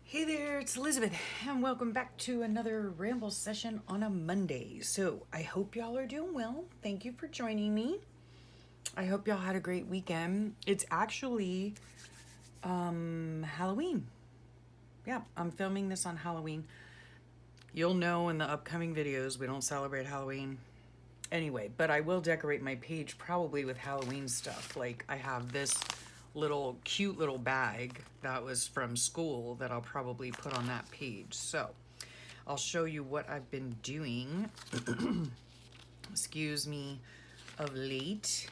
Hey there, it's Elizabeth, and welcome back to another Ramble session on a Monday. So, I hope y'all are doing well. Thank you for joining me. I hope y'all had a great weekend. It's actually Halloween. Yeah, I'm filming this on Halloween. You'll know in the upcoming videos we don't celebrate Halloween anyway, but I will decorate my page probably with Halloween stuff. Like I have this little cute little bag that was from school that I'll probably put on that page. So I'll show you what I've been doing. Excuse me, of late.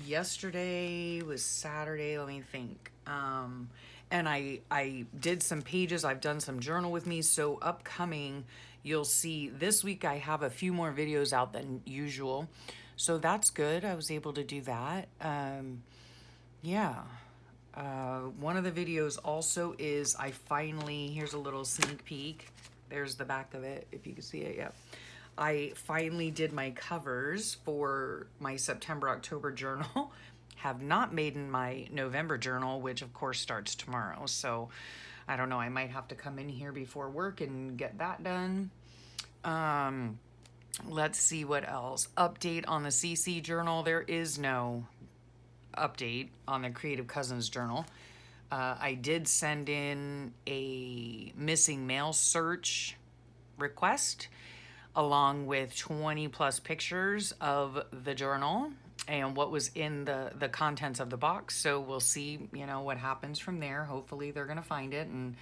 Yesterday was Saturday, let me think. And I did some pages, I've done some journal with me, so upcoming you'll see this week I have a few more videos out than usual. So that's good. I was able to do that. Yeah. One of the videos also is I finally, here's a little sneak peek. There's the back of it, if you can see it, yeah. I finally did my covers for my September, October journal. Have not made in my November journal, which of course starts tomorrow. So I don't know, I might have to come in here before work and get that done. Let's see what else. Update on the CC journal. There is no update on the Creative Cousins journal. I did send in a missing mail search request along with 20 plus pictures of the journal and what was in the contents of the box. So we'll see, what happens from there. Hopefully they're gonna find it and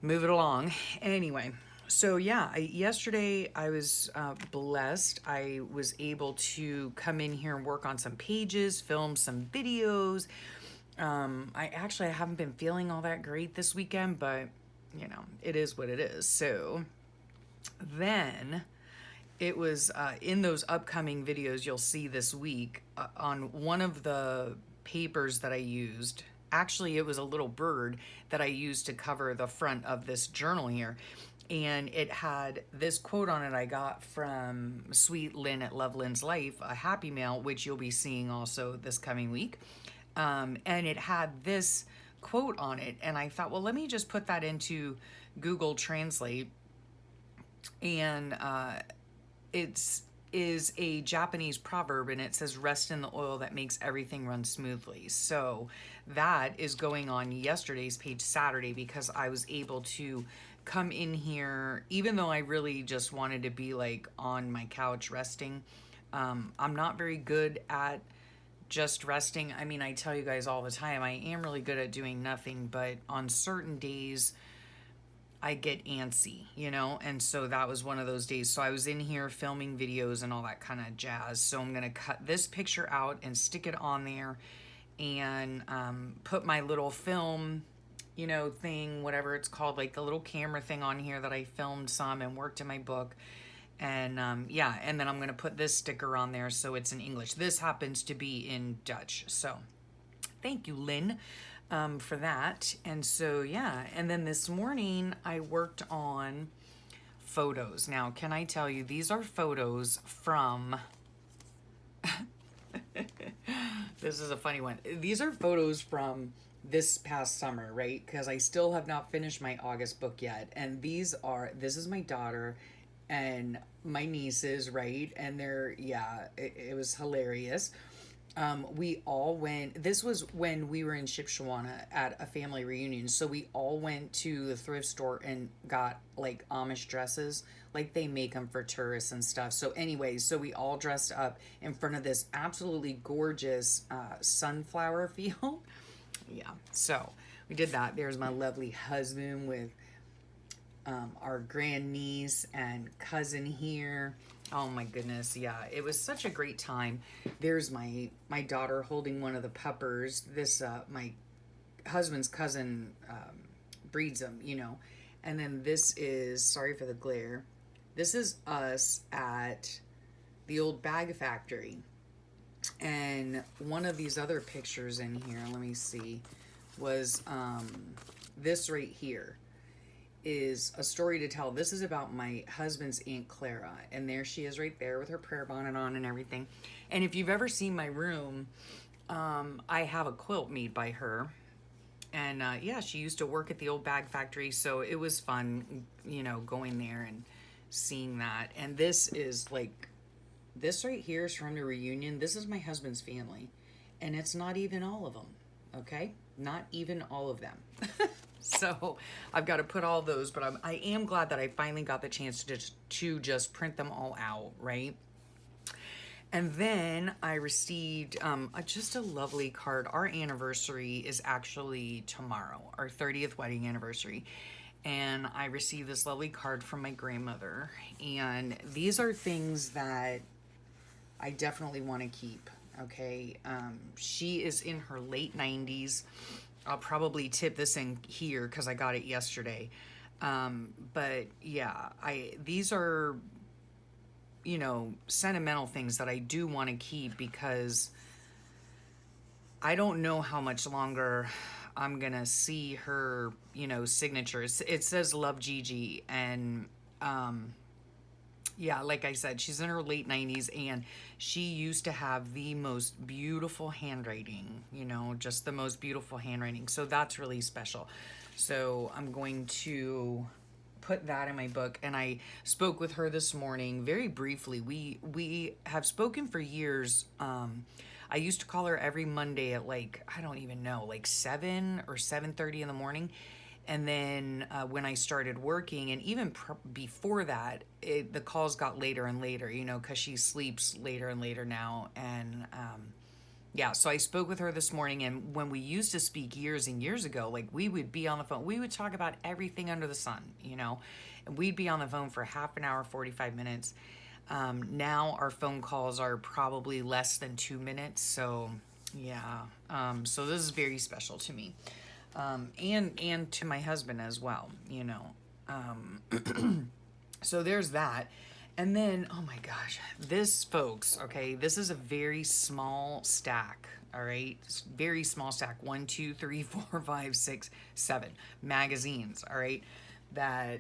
move it along. Anyway, so yeah, yesterday I was blessed. I was able to come in here and work on some pages, film some videos. I haven't been feeling all that great this weekend, but it is what it is. So then it was in those upcoming videos you'll see this week on one of the papers that I used. Actually, it was a little bird that I used to cover the front of this journal here. And it had this quote on it I got from Sweet Lynn at Love Lynn's Life, a happy mail, which you'll be seeing also this coming week. And it had this quote on it. And I thought, well, let me just put that into Google Translate. And it's is a Japanese proverb, and it says rest in the oil that makes everything run smoothly. So that is going on yesterday's page Saturday because I was able to come in here, even though I really just wanted to be like on my couch resting. I'm not very good at just resting. I mean, I tell you guys all the time, I am really good at doing nothing, but on certain days I get antsy, and so that was one of those days. So I was in here filming videos and all that kind of jazz. So I'm going to cut this picture out and stick it on there and put my little film, thing, whatever it's called, like the little camera thing on here that I filmed some and worked in my book. And yeah, and then I'm going to put this sticker on there so it's in English. This happens to be in Dutch. So thank you, Lynn. For that. And so, yeah. And then this morning I worked on photos. Now, can I tell you, these are photos from, this is a funny one. These are photos from this past summer, right? Because I still have not finished my August book yet. And this is my daughter and my nieces, right? And it was hilarious. We all went, this was when we were in Shipshawana at a family reunion. So we all went to the thrift store and got like Amish dresses, like they make them for tourists and stuff. So anyways, so we all dressed up in front of this absolutely gorgeous sunflower field. Yeah, so we did that. There's my lovely husband with our grandniece and cousin here. Oh my goodness, yeah, it was such a great time. There's my daughter holding one of the puppers. This my husband's cousin breeds them, And then this is, sorry for the glare, this is us at the old bag factory. And one of these other pictures in here, let me see, was this right here. Is a story to tell. This is about my husband's Aunt Clara, and there she is right there with her prayer bonnet on and everything. And if you've ever seen my room, I have a quilt made by her And yeah, she used to work at the old bag factory, so it was fun, you know, going there and seeing that. And this is like, this right here is from the reunion. This is my husband's family, and it's not even all of them, okay? Not even all of them. So I've got to put all those, but I am glad that I finally got the chance to just print them all out, right? And then I received just a lovely card. Our anniversary is actually tomorrow, our 30th wedding anniversary. And I received this lovely card from my grandmother. And these are things that I definitely want to keep, okay? She is in her late 90s. I'll probably tip this in here because I got it yesterday. But yeah, these are, you know, sentimental things that I do want to keep because I don't know how much longer I'm gonna see her, you know, signature. It says Love Gigi, and yeah, like I said, she's in her late 90s, and she used to have the most beautiful handwriting, you know, just the most beautiful handwriting. So that's really special. So I'm going to put that in my book. And I spoke with her this morning very briefly. We have spoken for years. I used to call her every Monday at like, I don't even know, like 7 or 7:30 in the morning. And then when I started working, and even before that, the calls got later and later, you know, because she sleeps later and later now. And yeah, so I spoke with her this morning, and when we used to speak years and years ago, like we would be on the phone, we would talk about everything under the sun, you know, and we'd be on the phone for half an hour, 45 minutes. Now our phone calls are probably less than 2 minutes. So yeah, so this is very special to me. And to my husband as well, you know. So there's that. And then, oh my gosh, this, folks, okay, this is a very small stack, all right? It's very small stack. 1, 2, 3, 4, 5, 6, 7 magazines, all right? That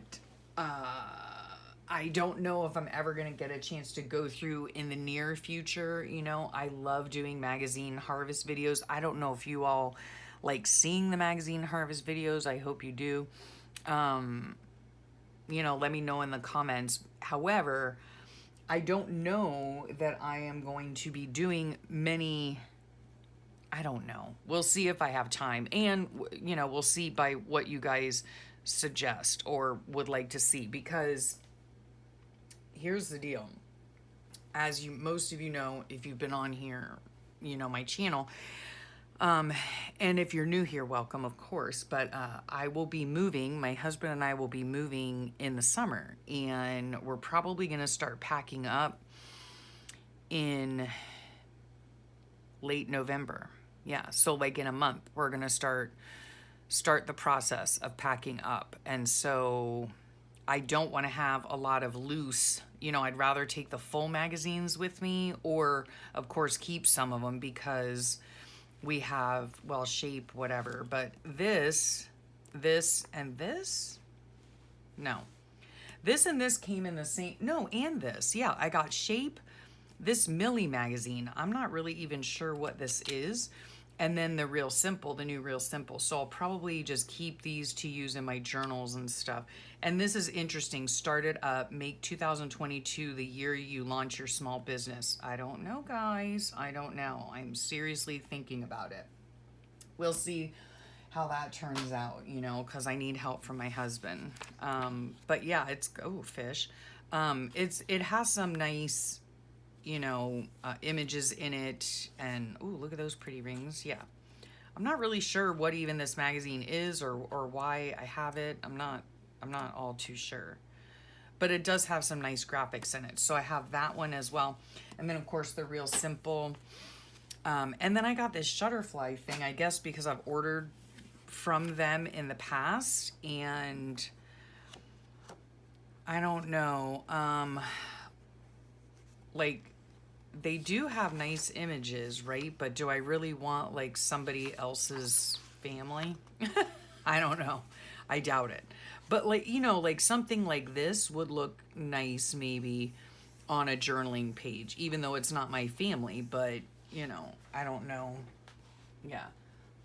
I don't know if I'm ever going to get a chance to go through in the near future. You know, I love doing magazine harvest videos. I don't know if you all like seeing the magazine harvest videos. I hope you do. You know, let me know in the comments. However, I don't know that I am going to be doing many. I don't know. We'll see if I have time. And, you know, we'll see by what you guys suggest or would like to see. Because here's the deal. As most of you know, if you've been on here, you know, my channel. And if you're new here, welcome, of course. But I will be moving. My husband and I will be moving in the summer. And we're probably going to start packing up in late November. Yeah, so like in a month, we're going to start the process of packing up. And so I don't want to have a lot of loose, you know, I'd rather take the full magazines with me, or of course keep some of them because we have, well, Shape, whatever. But this, and this, no. This and this came in the same, no, and this. Yeah, I got Shape, this Millie magazine. I'm not really even sure what this is. And then the Real Simple, the new Real Simple. So I'll probably just keep these to use in my journals and stuff. And this is interesting. Started up, make 2022 the year you launch your small business. I don't know, guys. I don't know. I'm seriously thinking about it. We'll see how that turns out, you know, because I need help from my husband. But yeah, it's, oh, fish. It has some nice, you know, images in it, and ooh, look at those pretty rings. Yeah, I'm not really sure what even this magazine is or why I have it. I'm not all too sure, but it does have some nice graphics in it. So I have that one as well, and then of course the Real Simple. And then I got this Shutterfly thing, I guess because I've ordered from them in the past, and I don't know. Like, they do have nice images, right? But do I really want like somebody else's family? I don't know. I doubt it. But like, you know, like something like this would look nice maybe on a journaling page, even though it's not my family, but you know, I don't know. Yeah.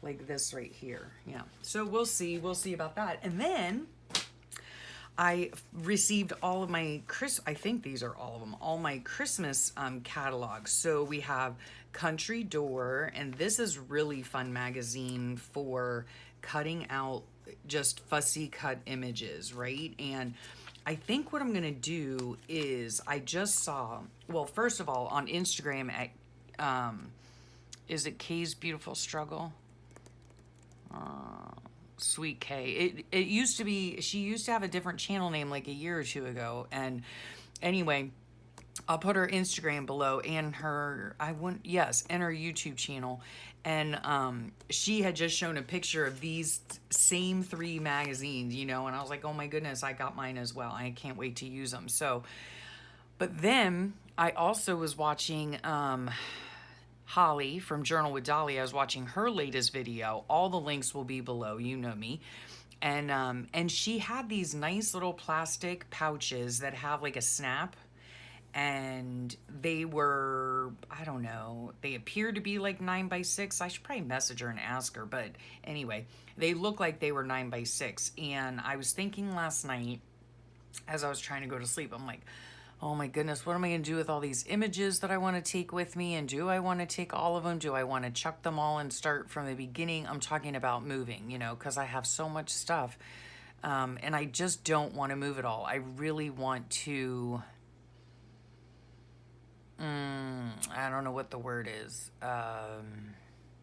like this right here. Yeah. So we'll see. We'll see about that. And then I received all of my I think these are all of them, all my Christmas catalogs. So we have Country Door, and this is really fun magazine for cutting out just fussy cut images, right? And I think what I'm gonna do is I just saw, well, first of all, on Instagram at is it Kay's Beautiful Struggle? Sweet K. It used to be, she used to have a different channel name like a year or two ago. And anyway, I'll put her Instagram below and her, yes, and her YouTube channel. And she had just shown a picture of these same 3 magazines, you know, and I was like, oh my goodness, I got mine as well. I can't wait to use them. So, but then I also was watching Holly from Journal with Dolly. I was watching her latest video. All the links will be below, you know me. And she had these nice little plastic pouches that have like a snap, and they were, I don't know, they appear to be like 9x6. I should probably message her and ask her, but anyway, they look like they were 9x6. And I was thinking last night as I was trying to go to sleep, I'm like, oh my goodness, what am I going to do with all these images that I want to take with me? And do I want to take all of them? Do I want to chuck them all and start from the beginning? I'm talking about moving, you know, because I have so much stuff. And I just don't want to move it all. I really want to, I don't know what the word is.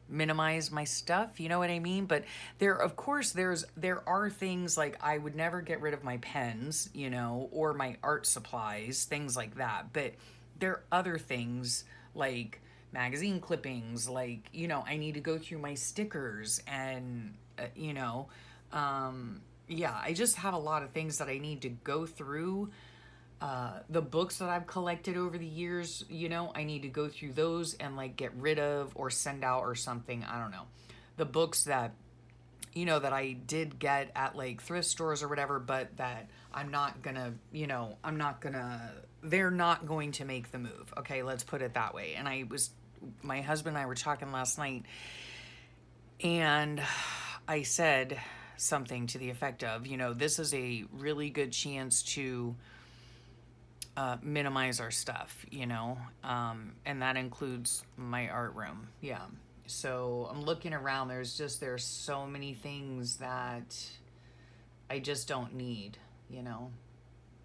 Minimize my stuff, you know what I mean? But there, of course, there are things like I would never get rid of my pens, you know, or my art supplies, things like that. But there are other things like magazine clippings, like, you know, I need to go through my stickers and you know, yeah, I just have a lot of things that I need to go through. The books that I've collected over the years, you know, I need to go through those and like get rid of or send out or something. I don't know. The books that, you know, that I did get at like thrift stores or whatever, but that I'm not gonna, you know, they're not going to make the move. Okay, let's put it that way. And my husband and I were talking last night, and I said something to the effect of, you know, this is a really good chance to minimize our stuff, you know, and that includes my art room. Yeah. So I'm looking around. There's so many things that I just don't need, you know,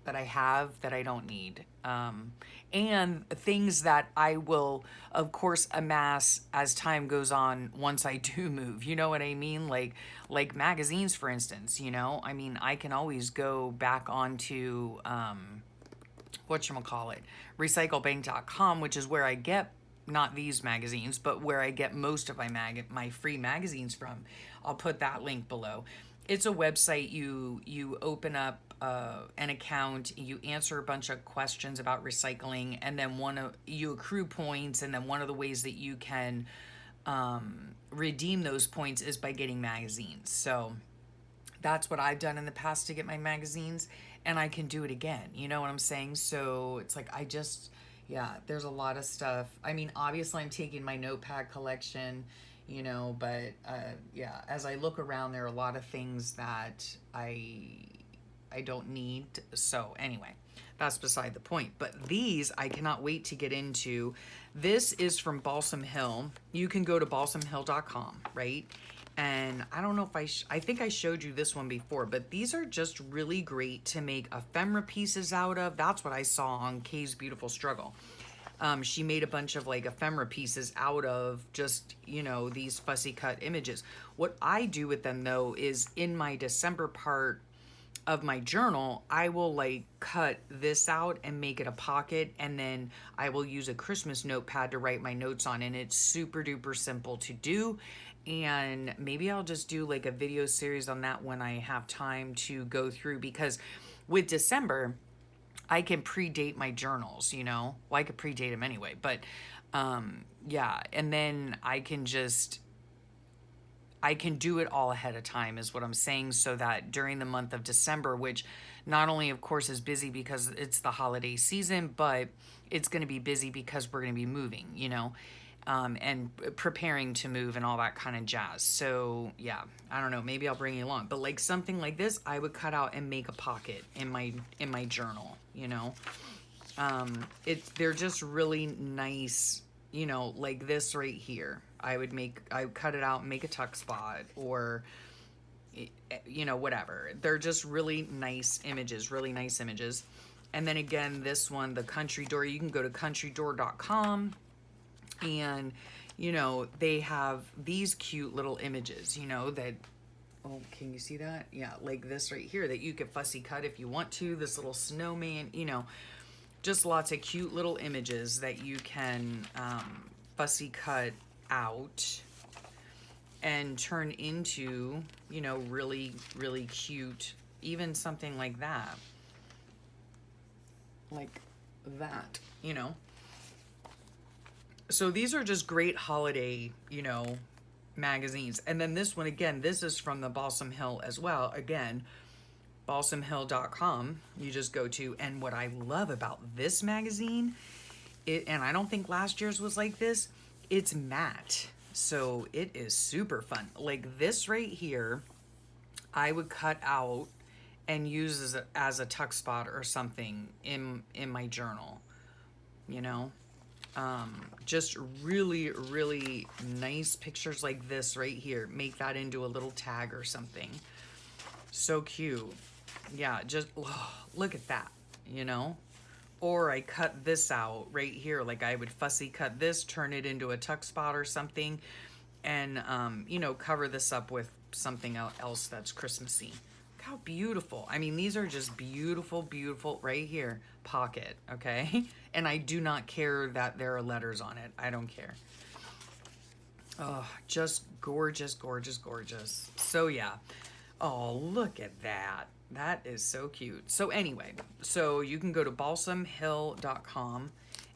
that I have that I don't need. And things that I will, of course, amass as time goes on once I do move. You know what I mean? Like magazines, for instance, you know, I mean, I can always go back onto, whatchamacallit, recyclebank.com, which is where I get not these magazines, but where I get most of my free magazines from. I'll put that link below. It's a website. You open up an account, you answer a bunch of questions about recycling, and then you accrue points, and then one of the ways that you can redeem those points is by getting magazines. So that's what I've done in the past to get my magazines, and I can do it again. You know what I'm saying? So it's like, yeah, there's a lot of stuff. I mean, obviously I'm taking my notepad collection, you know, but yeah, as I look around, there are a lot of things that I don't need. So anyway, that's beside the point. But these I cannot wait to get into. This is from Balsam Hill. You can go to balsamhill.com, right? And I don't know if I think I showed you this one before, but these are just really great to make ephemera pieces out of. That's what I saw on Kay's Beautiful Struggle. She made a bunch of like ephemera pieces out of just, you know, these fussy cut images. What I do with them though is in my December part of my journal, I will like cut this out and make it a pocket, and then I will use a Christmas notepad to write my notes on, and it's super duper simple to do. And maybe I'll just do like a video series on that when I have time to go through, because with December, I can predate my journals, you know? Well, I could predate them anyway, but yeah, and then I can do it all ahead of time is what I'm saying, so that during the month of December, which not only of course is busy because it's the holiday season, but it's going to be busy because we're going to be moving, you know? and preparing to move and all that kind of jazz. So yeah, I don't know, maybe I'll bring you along. But like something like this, I would cut out and make a pocket in my journal, you know. They're just really nice, you know, like this right here. I would cut it out and make a tuck spot, or you know, whatever. They're just really nice images, really nice images. And then again, this one, the Country Door, you can go to countrydoor.com, and you know, they have these cute little images, you know, that, oh, can you see that? Yeah, like this right here that you could fussy cut if you want to. This little snowman, you know, just lots of cute little images that you can fussy cut out and turn into, you know, really, really cute, even something like that. Like that, you know. So these are just great holiday, you know, magazines. And then this one, again, this is from the Balsam Hill as well. Again, balsamhill.com, you just go to. And what I love about this magazine, and I don't think last year's was like this, it's matte. So it is super fun. Like this right here, I would cut out and use as a tuck spot or something in my journal, you know. Just really, really nice pictures like this right here. Make that into a little tag or something. So cute. Yeah, just look at that, you know. Or I cut this out right here. Like I would fussy cut this, turn it into a tuck spot or something, and you know, cover this up with something else that's Christmassy. Look how beautiful. I mean, these are just beautiful, beautiful right here. Pocket, okay? And I do not care that there are letters on it. I don't care. Oh, just gorgeous, gorgeous, gorgeous. So yeah. Oh, look at that. That is so cute. So anyway, so you can go to balsamhill.com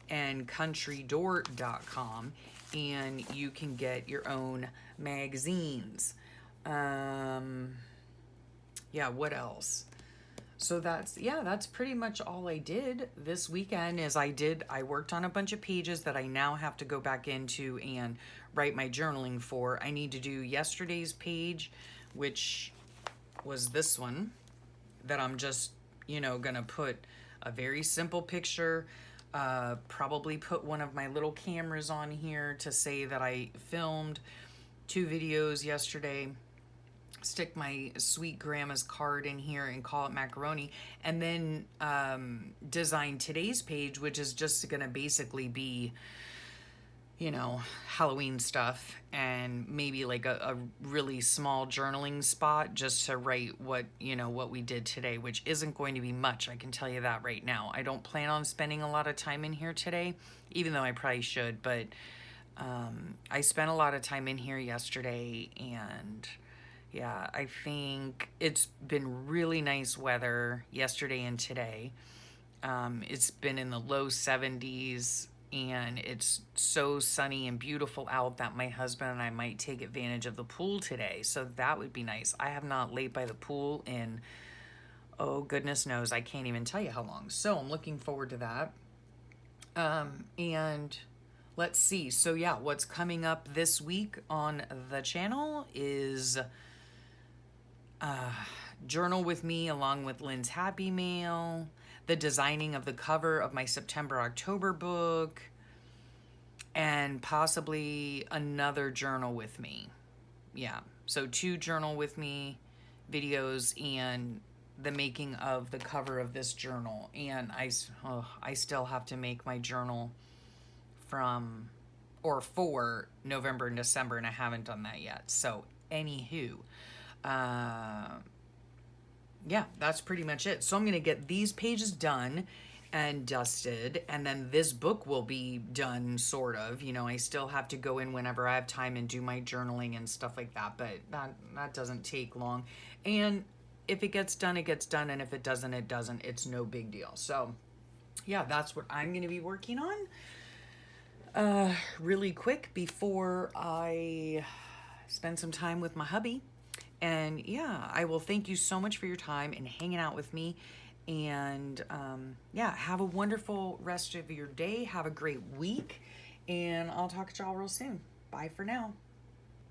and countrydoor.com, and you can get your own magazines. Yeah, what else? So that's pretty much all I did this weekend. I worked on a bunch of pages that I now have to go back into and write my journaling for. I need to do yesterday's page, which was this one, that I'm just, you know, gonna put a very simple picture, probably put one of my little cameras on here to say that I filmed 2 videos yesterday, stick my sweet grandma's card in here and call it macaroni, and then design today's page, which is just gonna basically be, you know, Halloween stuff, and maybe like a really small journaling spot just to write what, you know, what we did today, which isn't going to be much. I can tell you that right now. I don't plan on spending a lot of time in here today, even though I probably should, but I spent a lot of time in here yesterday, and yeah, I think it's been really nice weather yesterday and today. It's been in the low 70s, and it's so sunny and beautiful out that my husband and I might take advantage of the pool today. So that would be nice. I have not laid by the pool in, oh, goodness knows, I can't even tell you how long. So I'm looking forward to that. And let's see. So yeah, what's coming up this week on the channel is Journal with Me along with Lynn's Happy Mail, the designing of the cover of my September-October book, and possibly another Journal with Me. Yeah, so 2 Journal with Me videos and the making of the cover of this journal. And I still have to make my journal for November and December, and I haven't done that yet. So anywho, yeah, that's pretty much it. So I'm going to get these pages done and dusted, and then this book will be done, sort of. You know, I still have to go in whenever I have time and do my journaling and stuff like that, but that doesn't take long. And if it gets done, it gets done, and if it doesn't, it doesn't. It's no big deal. So yeah, that's what I'm going to be working on really quick before I spend some time with my hubby. And yeah, I will thank you so much for your time and hanging out with me. And yeah, have a wonderful rest of your day. Have a great week. And I'll talk to y'all real soon. Bye for now.